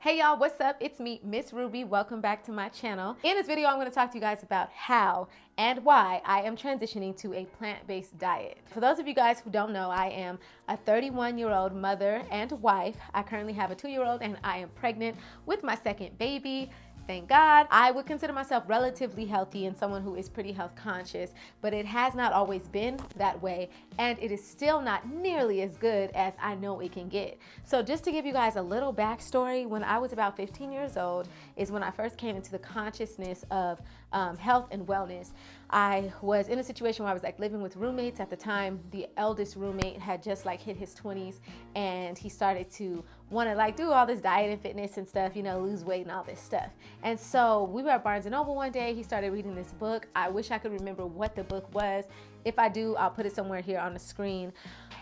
Hey y'all, what's up? It's me, Miss Ruby. Welcome back to my channel. In this video, I'm going to talk to you guys about how and why I am transitioning to a plant-based diet. For those of you guys who don't know, I am a 31-year-old mother and wife. I currently have a 2-year-old and I am pregnant with my second baby. Thank God. I would consider myself relatively healthy and someone who is pretty health conscious, but it has not always been that way, and it is still not nearly as good as I know it can get. So just to give you guys a little backstory, when I was about 15 years old is when I first came into the consciousness of health and wellness. I was in a situation where I was like living with roommates at the time. The eldest roommate had just like hit his 20s, and he started to want to like do all this diet and fitness and stuff, you know, lose weight and all this stuff. And so we were at Barnes & Noble one day. He started reading this book. I wish I could remember what the book was. If I do, I'll put it somewhere here on the screen.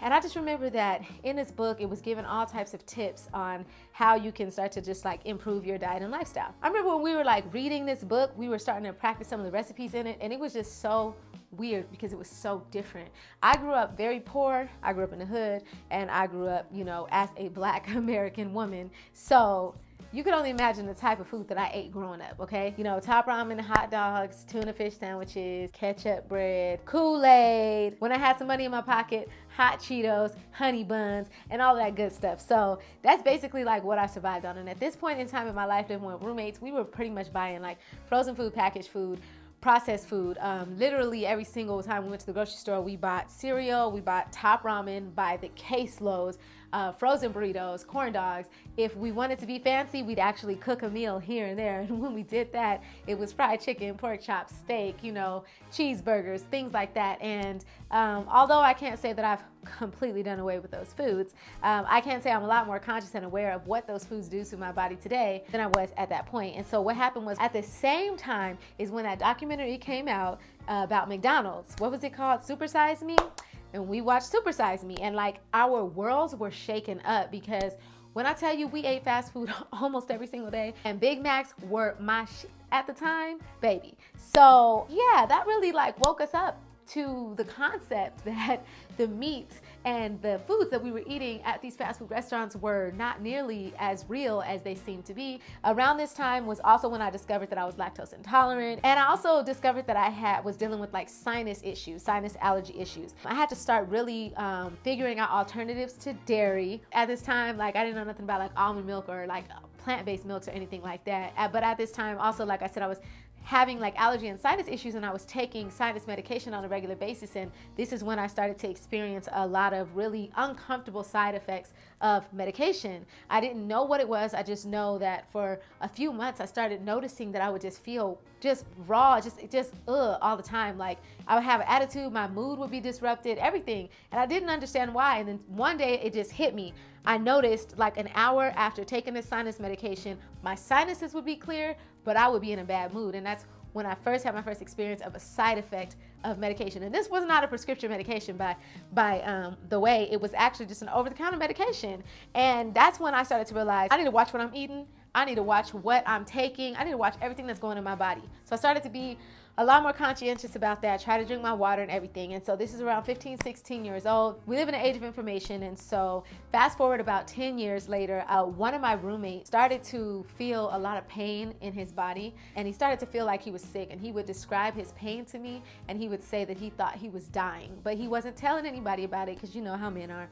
And I just remember that in this book, it was given all types of tips on how you can start to just like improve your diet and lifestyle. I remember when we were like reading this book, we were starting to practice some of the recipes in it, and it was just so weird because it was so different. I grew up very poor. I grew up in the hood, and I grew up, you know, as a Black American woman. So you could only imagine the type of food that I ate growing up, okay? You know, top ramen, hot dogs, tuna fish sandwiches, ketchup bread, Kool-Aid. When I had some money in my pocket, hot Cheetos, honey buns, and all that good stuff. So that's basically like what I survived on. And at this point in time in my life, living with roommates, we were pretty much buying like frozen food, packaged food, processed food. Literally every single time we went to the grocery store, we bought cereal, we bought top ramen by the caseloads, frozen burritos, corn dogs. If we wanted to be fancy, we'd actually cook a meal here and there. And when we did that, it was fried chicken, pork chops, steak, you know, cheeseburgers, things like that. And although I can't say that I've completely done away with those foods, I can say I'm a lot more conscious and aware of what those foods do to my body today than I was at that point. And so what happened was, at the same time is when that documentary came out about McDonald's. What was it called? Super Size Me? And we watched Super Size Me, and like our worlds were shaken up, because when I tell you we ate fast food almost every single day, and Big Macs were my shit at the time, baby. So yeah, that really like woke us up to the concept that the meat and the foods that we were eating at these fast food restaurants were not nearly as real as they seemed to be. Around this time was also when I discovered that I was lactose intolerant, and I also discovered that I was dealing with like sinus issues, sinus allergy issues. I had to start really figuring out alternatives to dairy. At this time, like I didn't know nothing about like almond milk or like plant-based milks or anything like that. But at this time also, like I said, I was having like allergy and sinus issues, and I was taking sinus medication on a regular basis, and this is when I started to experience a lot of really uncomfortable side effects of medication. I didn't know what it was. I just know that for a few months I started noticing that I would just feel just raw, just all the time. Like I would have an attitude, my mood would be disrupted, everything, and I didn't understand why. And then one day it just hit me. I noticed like an hour after taking this sinus medication, my sinuses would be clear, but I would be in a bad mood. And that's when I first had my first experience of a side effect of medication. And this was not a prescription medication by the way. It was actually just an over-the-counter medication. And that's when I started to realize I need to watch what I'm eating. I need to watch what I'm taking. I need to watch everything that's going in my body. So I started to be a lot more conscientious about that, try to drink my water and everything. And so this is around 15, 16 years old. We live in an age of information. And so fast forward about 10 years later, one of my roommates started to feel a lot of pain in his body, and he started to feel like he was sick, and he would describe his pain to me, and he would say that he thought he was dying, but he wasn't telling anybody about it, because you know how men are.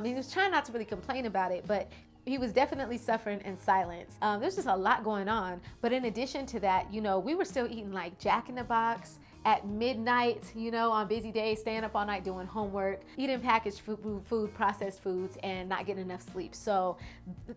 He was trying not to really complain about it, but he was definitely suffering in silence. There's just a lot going on. But in addition to that, you know, we were still eating like Jack in the Box at midnight, you know, on busy days, staying up all night doing homework, eating packaged food, processed foods, and not getting enough sleep. So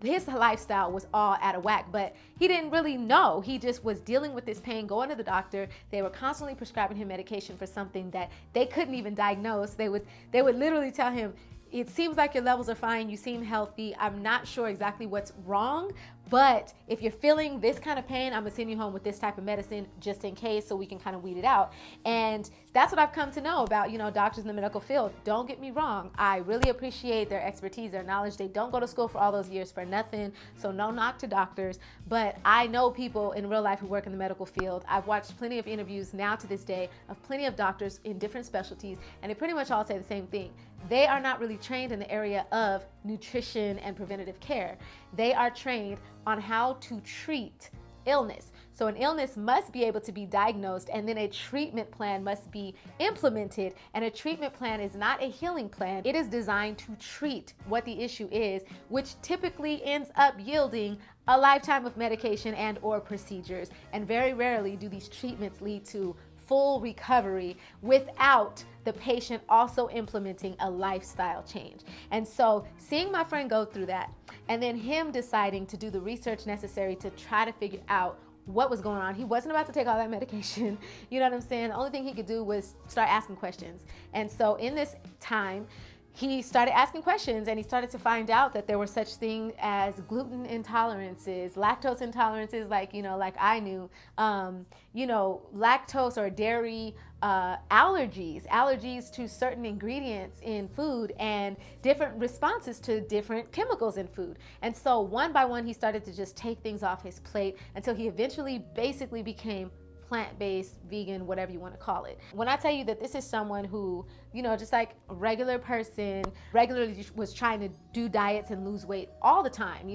his lifestyle was all out of whack, but he didn't really know. He just was dealing with this pain, going to the doctor. They were constantly prescribing him medication for something that they couldn't even diagnose. They would literally tell him, it seems like your levels are fine, you seem healthy, I'm not sure exactly what's wrong, but if you're feeling this kind of pain, I'm gonna send you home with this type of medicine just in case, so we can kind of weed it out. And that's what I've come to know about, you know, doctors in the medical field. Don't get me wrong, I really appreciate their expertise, their knowledge. They don't go to school for all those years for nothing, so no knock to doctors, but I know people in real life who work in the medical field. I've watched plenty of interviews now to this day of plenty of doctors in different specialties, and they pretty much all say the same thing. they are not really trained in the area of nutrition and preventative care. They are trained on how to treat illness. So an illness must be able to be diagnosed, and then a treatment plan must be implemented. And a treatment plan is not a healing plan. It is designed to treat what the issue is, which typically ends up yielding a lifetime of medication and or procedures. And very rarely do these treatments lead to full recovery without the patient also implementing a lifestyle change. And so seeing my friend go through that, and then him deciding to do the research necessary to try to figure out what was going on. He wasn't about to take all that medication. You know what I'm saying? The only thing he could do was start asking questions. And so in this time, he started asking questions, and he started to find out that there were such things as gluten intolerances, lactose intolerances, like I knew, lactose or dairy allergies to certain ingredients in food, and different responses to different chemicals in food. And so one by one, he started to just take things off his plate until he eventually basically became plant-based, vegan, whatever you want to call it. When I tell you that this is someone who, just like a regular person, regularly was trying to do diets and lose weight all the time,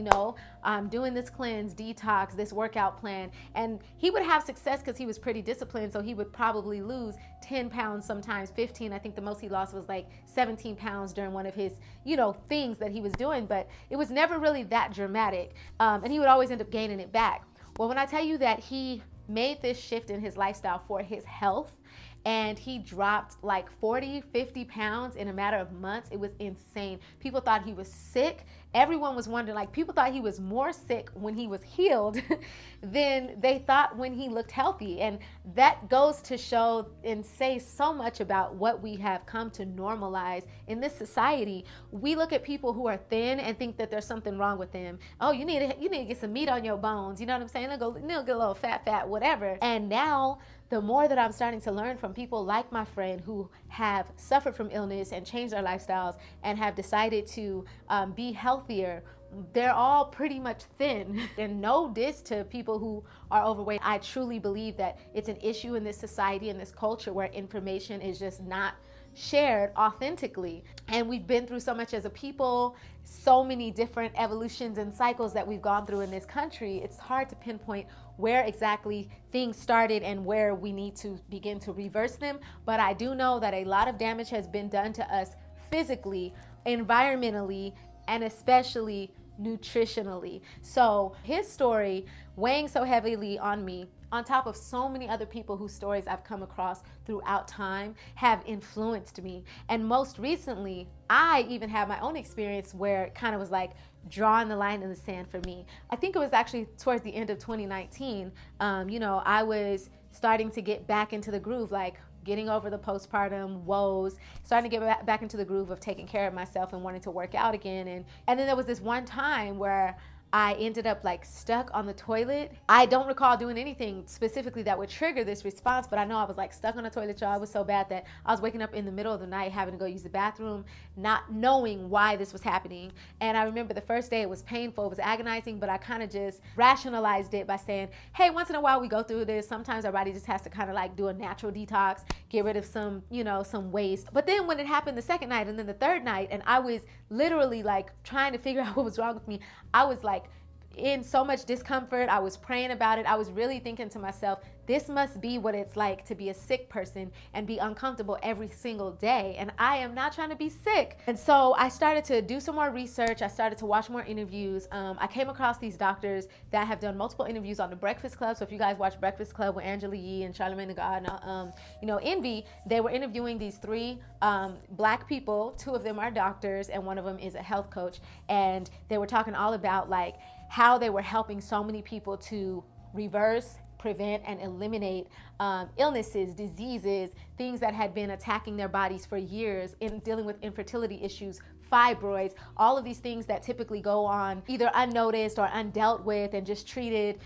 doing this cleanse, detox, this workout plan, and he would have success because he was pretty disciplined, so he would probably lose 10 pounds, sometimes 15. I think the most he lost was like 17 pounds during one of his, things that he was doing, but it was never really that dramatic, and he would always end up gaining it back. Well, when I tell you that he made this shift in his lifestyle for his health, and he dropped like 40, 50 pounds in a matter of months. It was insane. People thought he was sick. Everyone was wondering, people thought he was more sick when he was healed than they thought when he looked healthy. And that goes to show and say so much about what we have come to normalize in this society. We look at people who are thin and think that there's something wrong with them. Oh, you need to get some meat on your bones. You know what I'm saying? They'll get a little fat, whatever. And now, the more that I'm starting to learn from people like my friend who have suffered from illness and changed their lifestyles and have decided to be healthier, they're all pretty much thin. And no diss to people who are overweight. I truly believe that it's an issue in this society, in this culture, where information is just not shared authentically. And we've been through so much as a people, so many different evolutions and cycles that we've gone through in this country. It's hard to pinpoint where exactly things started and where we need to begin to reverse them. But I do know that a lot of damage has been done to us physically, environmentally, and especially nutritionally. So his story weighing so heavily on me, on top of so many other people whose stories I've come across throughout time, have influenced me. And most recently, I even had my own experience where it kind of was like drawing the line in the sand for me. I think it was actually towards the end of 2019. I was starting to get back into the groove, like getting over the postpartum woes, starting to get back into the groove of taking care of myself and wanting to work out again. And then there was this one time where I ended up stuck on the toilet. I don't recall doing anything specifically that would trigger this response, but I know I was stuck on the toilet, y'all. It was so bad that I was waking up in the middle of the night having to go use the bathroom, not knowing why this was happening. And I remember the first day it was painful, it was agonizing, but I kind of just rationalized it by saying, hey, once in a while we go through this. Sometimes our body just has to kind of do a natural detox, get rid of some waste. But then when it happened the second night and then the third night, and I was literally trying to figure out what was wrong with me, I was in so much discomfort. I was praying about it. I was really thinking to myself, this must be what it's like to be a sick person and be uncomfortable every single day. And I am not trying to be sick. And so I started to do some more research. I started to watch more interviews. I came across these doctors that have done multiple interviews on the Breakfast Club. So if you guys watch Breakfast Club with Angela Yee and Charlamagne the God and Envy, they were interviewing these three black people. Two of them are doctors and one of them is a health coach. And they were talking all about how they were helping so many people to reverse, prevent, and eliminate illnesses, diseases, things that had been attacking their bodies for years, in dealing with infertility issues fibroids, all of these things that typically go on either unnoticed or undealt with and just treated,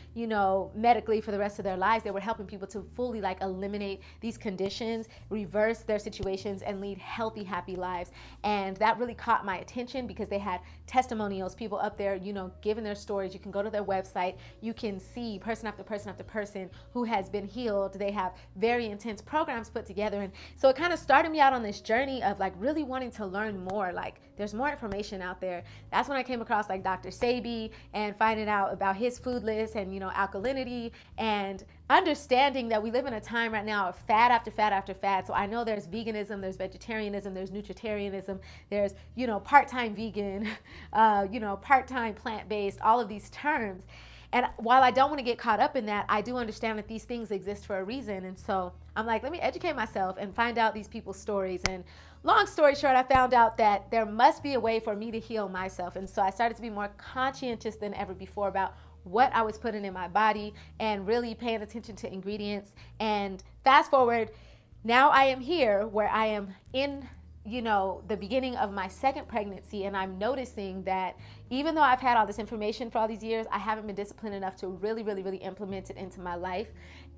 medically for the rest of their lives. They were helping people to fully like eliminate these conditions, reverse their situations, and lead healthy, happy lives. And that really caught my attention because they had testimonials, people up there, giving their stories. You can go to their website, you can see person after person after person who has been healed. They have very intense programs put together. And so it kind of started me out on this journey of like really wanting to learn more. Like there's more information out there. That's when I came across like Dr. Sebi and finding out about his food list and, alkalinity, and understanding that we live in a time right now of fad after fad after fad. So I know there's veganism, there's vegetarianism, there's nutritarianism, there's, part-time vegan, part-time plant-based, all of these terms. And while I don't want to get caught up in that, I do understand that these things exist for a reason. And so I'm like, let me educate myself and find out these people's stories. And long story short, I found out that there must be a way for me to heal myself. And so I started to be more conscientious than ever before about what I was putting in my body and really paying attention to ingredients. And fast forward, now I am here where I am in the beginning of my second pregnancy, and I'm noticing that even though I've had all this information for all these years, I haven't been disciplined enough to really, really, really implement it into my life.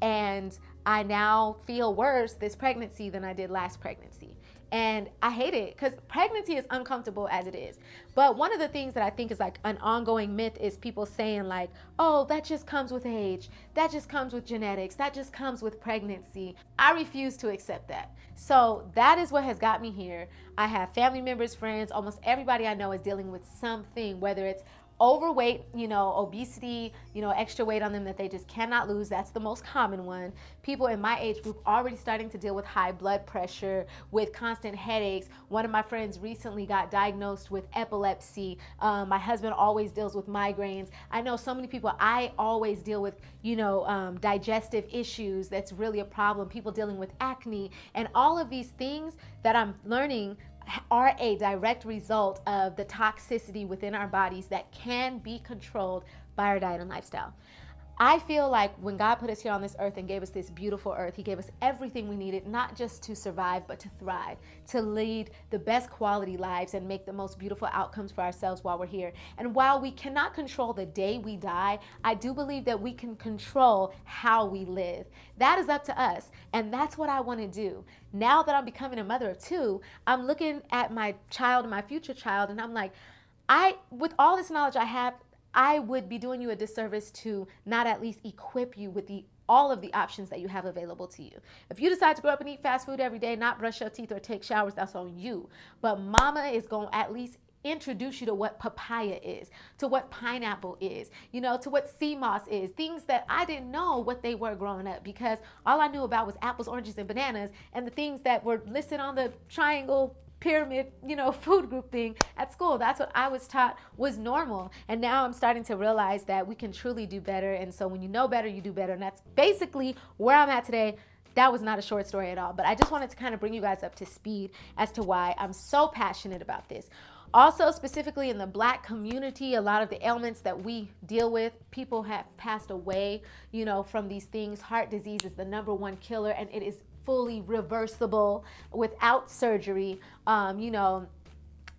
And I now feel worse this pregnancy than I did last pregnancy. And I hate it because pregnancy is uncomfortable as it is. But one of the things that I think is like an ongoing myth is people saying like, oh, that just comes with age. That just comes with genetics. That just comes with pregnancy. I refuse to accept that. So that is what has got me here. I have family members, friends, almost everybody I know is dealing with something, whether it's overweight, obesity, extra weight on them that they just cannot lose. That's the most common one. People in my age group already starting to deal with high blood pressure, with constant headaches. One of my friends recently got diagnosed with epilepsy. My husband always deals with migraines. I know so many people. I always deal with, digestive issues. That's really a problem. People dealing with acne, and all of these things that I'm learning are a direct result of the toxicity within our bodies that can be controlled by our diet and lifestyle. I feel like when God put us here on this earth and gave us this beautiful earth, He gave us everything we needed, not just to survive, but to thrive, to lead the best quality lives and make the most beautiful outcomes for ourselves while we're here. And while we cannot control the day we die, I do believe that we can control how we live. That is up to us. And that's what I want to do. Now that I'm becoming a mother of two, I'm looking at my child and my future child, and I'm like, with all this knowledge I have, I would be doing you a disservice to not at least equip you with all of the options that you have available to you. If you decide to grow up and eat fast food every day, not brush your teeth or take showers, that's on you. But mama is going to at least introduce you to what papaya is, to what pineapple is, to what sea moss is, things that I didn't know what they were growing up, because all I knew about was apples, oranges, and bananas, and the things that were listed on the triangle pyramid, food group thing at school. That's what I was taught was normal. And now I'm starting to realize that we can truly do better. And so when you know better, you do better. And that's basically where I'm at today. That was not a short story at all, but I just wanted to kind of bring you guys up to speed as to why I'm so passionate about this. Also, specifically in the Black community, a lot of the ailments that we deal with, people have passed away, from these things. Heart disease is the #1 killer, and it is fully reversible without surgery.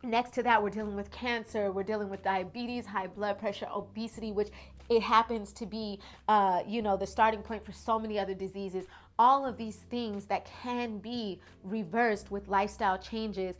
Next to that, we're dealing with cancer, we're dealing with diabetes, high blood pressure, obesity, which it happens to be, the starting point for so many other diseases. All of these things that can be reversed with lifestyle changes.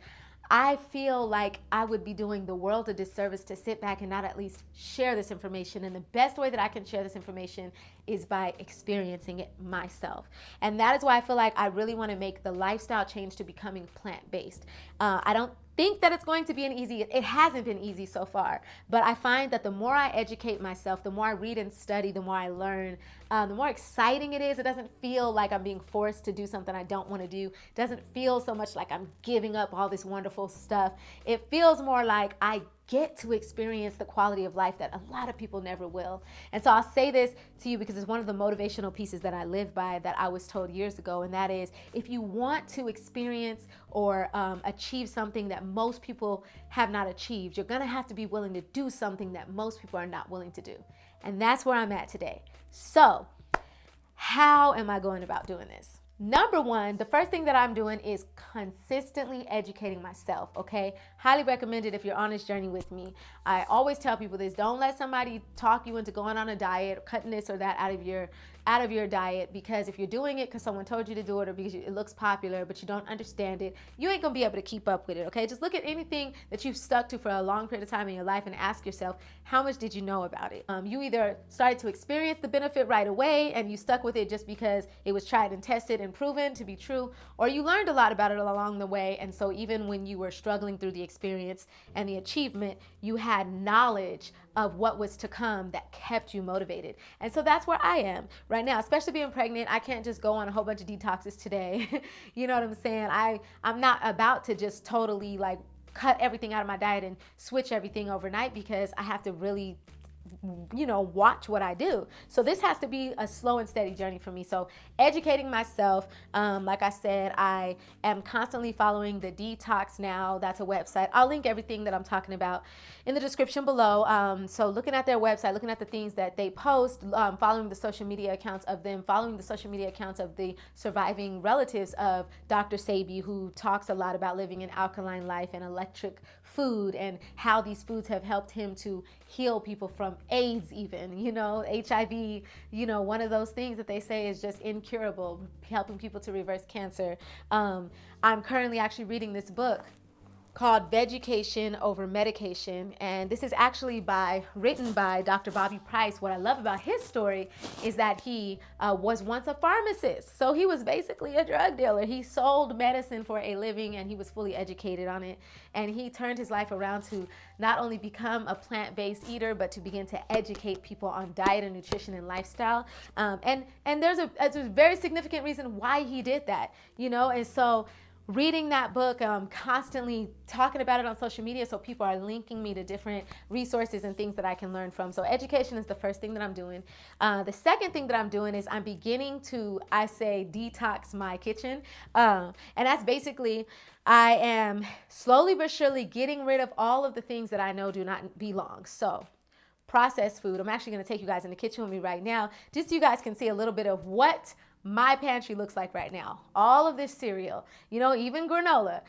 I feel like I would be doing the world a disservice to sit back and not at least share this information. And the best way that I can share this information is by experiencing it myself. And that is why I feel like I really want to make the lifestyle change to becoming plant-based. I don't think that it's going to be it hasn't been easy so far, but I find that the more I educate myself, the more I read and study, the more I learn, the more exciting it is. It doesn't feel like I'm being forced to do something I don't want to do. It doesn't feel so much like I'm giving up all this wonderful stuff. It feels more like I get to experience the quality of life that a lot of people never will. And so I'll say this to you because it's one of the motivational pieces that I live by that I was told years ago, and that is, if you want to experience or achieve something that most people have not achieved, you're gonna have to be willing to do something that most people are not willing to do. And that's where I'm at today. So how am I going about doing this? Number one, the first thing that I'm doing is consistently educating myself, okay? Highly recommended if you're on this journey with me. I always tell people this: don't let somebody talk you into going on a diet or cutting this or that out of your diet, because if you're doing it because someone told you to do it or because it looks popular but you don't understand it, you ain't gonna be able to keep up with it, okay? Just look at anything that you've stuck to for a long period of time in your life and ask yourself, how much did you know about it? You either started to experience the benefit right away and you stuck with it just because it was tried and tested and proven to be true, or you learned a lot about it along the way, and so even when you were struggling through the experience and the achievement, you had knowledge of what was to come that kept you motivated. And so that's where I am right now, especially being pregnant. I can't just go on a whole bunch of detoxes today. You know what I'm saying? I'm not about to just totally like cut everything out of my diet and switch everything overnight, because I have to really watch what I do. So this has to be a slow and steady journey for me. So educating myself, like I said, I am constantly following the Detox Now. That's a website. I'll link everything that I'm talking about in the description below. So looking at their website, looking at the things that they post, following the social media accounts of them, following the social media accounts of the surviving relatives of Dr. Sebi, who talks a lot about living an alkaline life and electric food, and how these foods have helped him to heal people from AIDS, even, HIV, one of those things that they say is just incurable, helping people to reverse cancer. I'm currently actually reading this book called Vegucation Over Medication, and this is actually written by Dr. Bobby Price. What I love about his story is that he was once a pharmacist, so he was basically a drug dealer. He sold medicine for a living, and he was fully educated on it, and he turned his life around to not only become a plant-based eater, but to begin to educate people on diet and nutrition and lifestyle. And there's a very significant reason why he did that, and so reading that book, constantly talking about it on social media, so people are linking me to different resources and things that I can learn from. So education is the first thing that I'm doing. The second thing that I'm doing is I'm beginning to, I say, detox my kitchen. And that's basically, I am slowly but surely getting rid of all of the things that I know do not belong. So processed food. I'm actually going to take you guys in the kitchen with me right now, just so you guys can see a little bit of what my pantry looks like right now. All of this cereal, even granola,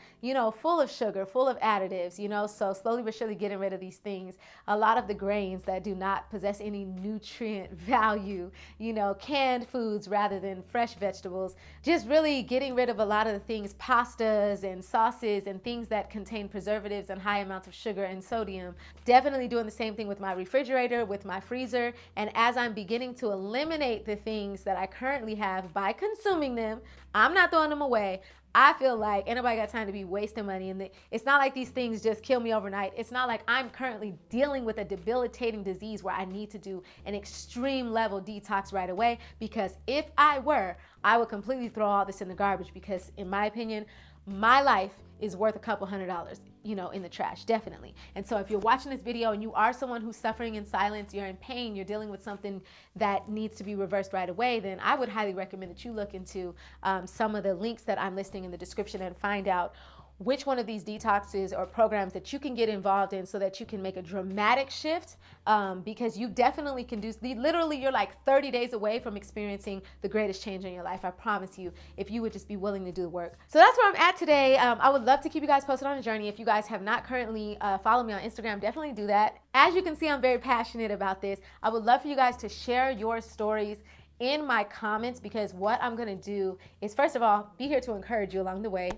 full of sugar, full of additives, so slowly but surely getting rid of these things. A lot of the grains that do not possess any nutrient value, canned foods rather than fresh vegetables. Just really getting rid of a lot of the things, pastas and sauces and things that contain preservatives and high amounts of sugar and sodium. Definitely doing the same thing with my refrigerator, with my freezer. And as I'm beginning to eliminate the things that I currently have by consuming them, I'm not throwing them away. I feel like ain't nobody got time to be wasting money. And it's not like these things just kill me overnight. It's not like I'm currently dealing with a debilitating disease where I need to do an extreme level detox right away. Because if I were, I would completely throw all this in the garbage, because in my opinion, my life is worth a couple $100, in the trash, definitely. And so if you're watching this video and you are someone who's suffering in silence, you're in pain, you're dealing with something that needs to be reversed right away, then I would highly recommend that you look into some of the links that I'm listing in the description and find out which one of these detoxes or programs that you can get involved in, so that you can make a dramatic shift, because you definitely can do, literally you're like 30 days away from experiencing the greatest change in your life. I promise you, if you would just be willing to do the work. So that's where I'm at today. I would love to keep you guys posted on the journey. If you guys have not currently followed me on Instagram, definitely do that. As you can see, I'm very passionate about this. I would love for you guys to share your stories in my comments, because what I'm gonna do is, first of all, be here to encourage you along the way.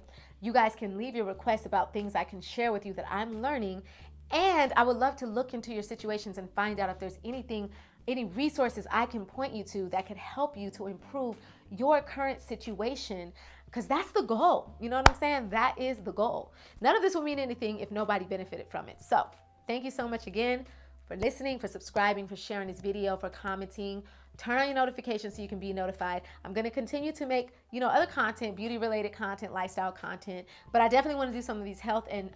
You guys can leave your requests about things I can share with you that I'm learning. And I would love to look into your situations and find out if there's any resources I can point you to that could help you to improve your current situation, because that's the goal. You know what I'm saying? That is the goal. None of this will mean anything if nobody benefited from it. So thank you so much again for listening, for subscribing, for sharing this video, for commenting. Turn on your notifications so you can be notified. I'm going to continue to make, other content, beauty-related content, lifestyle content, but I definitely want to do some of these health and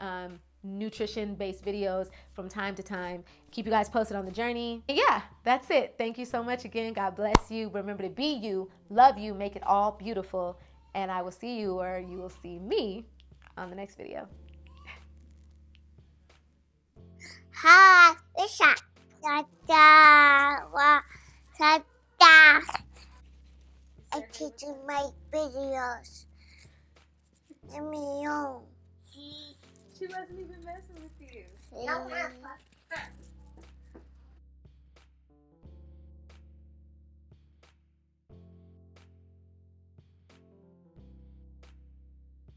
nutrition-based videos from time to time. Keep you guys posted on the journey. And yeah, that's it. Thank you so much again. God bless you. Remember to be you, love you, make it all beautiful, and I will see you, or you will see me, on the next video. Hi, Lisa. Ta-da. Ta-da. I teach my videos. Let me know. She wasn't even messing with you. Yeah.